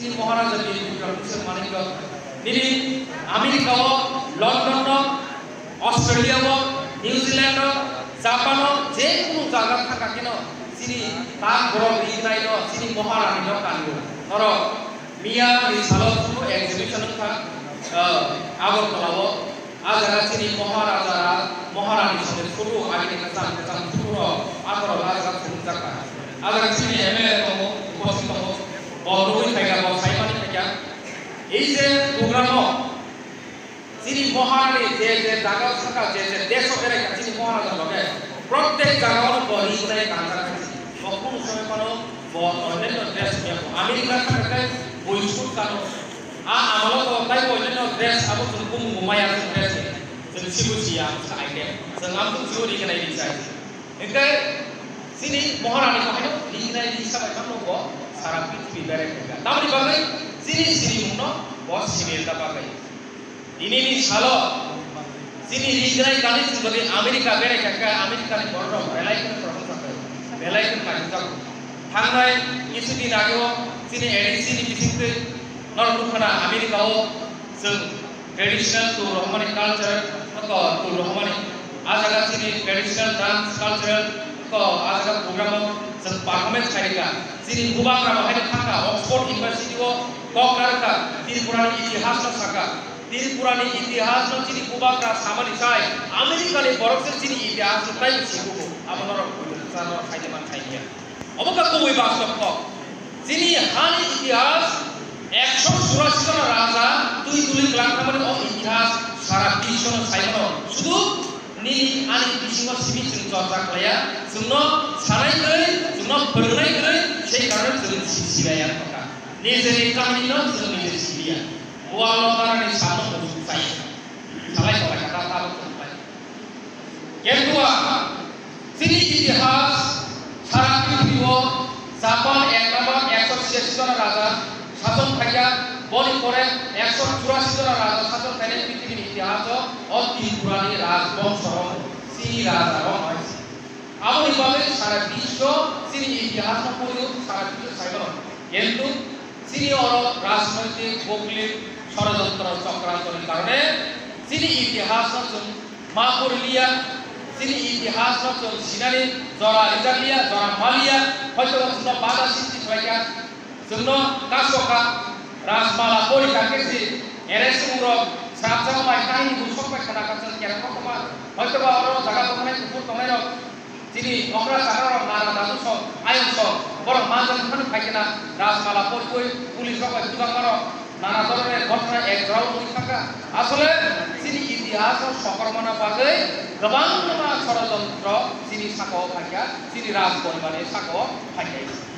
sini Maharaja ni Vikram Kishan Manikya ini Amerika London Australia New Zealand Japan je kono jaga thaka keno sini tak borok rignai no sini Maharani no kanyo toro Mia ni salot tu exhibition ka agor tolawo ajaga sini Maharaja Maharani sone photo agini kasam photo agor ajaga punjaka ajaga sini MLA tomo uposit tomo বড়ই থাকা বা সাইমানি থাকা এই যে programme যিনি মহারানী যে যে জায়গা থাকা যে যে দেশ বেড়ে যিনি মহারাজা লগে প্রত্যেক জায়গার বড়ি করে কাঁচা রাখছে কখন সময় কোনো অন্যান্য দেশ আমেরিকা থাকাতে বৈশ্বিক কারণ আমলো তো তাই অন্যান্য দেশ আবু তুমি মুমায়া দেশ जों सिबुसिया आइटेम जों आमखौ जिउ रिगनाय दिसाय एके যিনি মহারানী কখনো রিগনাय दिसाबाय थांगौ सारा पृथ्वी बेरायखा तामनि बागै जिनि सिरि मुनो बस सिबिरदा बागै दिनैनि साल जिनि रिगनाय गानि जुगदि आमेरिका बेरायखा आमेरिकानि बरदम बेलायखौ प्रशंसा बेलायखौ मानिजा थांनाय কিছু दिन আগেও जिनि एडिसिनि बिथिंखै नरमुखना आमेरिकाव जों ट्रेडिशनल टु रहमानि कालचार टु रहमानि आजागा जिनि ट्रेडिशनल डांस कालचार को आजागा प्रोग्राम जों पारफॉर्मेंस खायगा जिनि गोबां रामाहाय थाखा अक्सफोर्ड इउनिभार्सिटी को कक्रारका त्रिपुरानि इतिहास न साका त्रिपुरानि इतिहास न जिनि गोबां रा सामानि साय आमेरिकानि बरकसे जिनि इतिहास ताइ सिगुको आबनर सानो खायदेमान खायगिया अबका कोइ बास्तव को जिनि हानि इतिहास 184 জন রাজা তুই তুলি ক্লান্তামানে ইতিহাস সারা বিশ্ব সাইনো শুধু নি আনি বিসিং সিবি जों চর্চা খায়া जोंनो सानायखै जोंनो फोरोंनायखै সেই কারণে जों सिबिया কথা নিজের কাহিনীनो जों নিজে सिबिया ওয়ালো কারণে সামনে বসে চাই সবাই সবাই কথা তাও চলবে কেতুয়া যিনি ইতিহাস সারা পৃথিবী জাপান এক নম্বর 186 জন রাজা শাসন থাকা বলি পরে 184 জন রাজা শাসন থাকে পৃথিবীর ইতিহাস অতি পুরানি রাজবংশ চিনি রাজা রয়েছে আমনি ভাবে সারা বিশ্ব চিনি ইতিহাস পড়িও সারা বিশ্ব সাইবল কিন্তু চিনি রাজনৈতিক ভৌগোলিক ষড়যন্ত্র চক্রান্তের কারণে চিনি ইতিহাস মা করলিয়া চিনি ইতিহাস সিনারি জরা রিজালিয়া জরা মালিয়া হয়তো বাধা সৃষ্টি হয়ে जोंनो कासका राजमाला परिका केसि एरेसुंग्र साबजाव माय काहिनी बुसकबाय खानाकाजों केराखमा हयतोबा अरो जागा दंनाय गुफुर दंनाय रक जिनि अग्रा जागा रक नारा दादु स आयन स बर माजन खान फाइकेना राजमाला परिकय पुलिस रक बुजां मार नाना धरনের घटना एक राव मुनि थाका आसले जिनि इतिहास सकरमाना बागै गोबां षड़यंत्र जिनि साखाव फाइका जिनि राज परिबारनि साखाव फाइका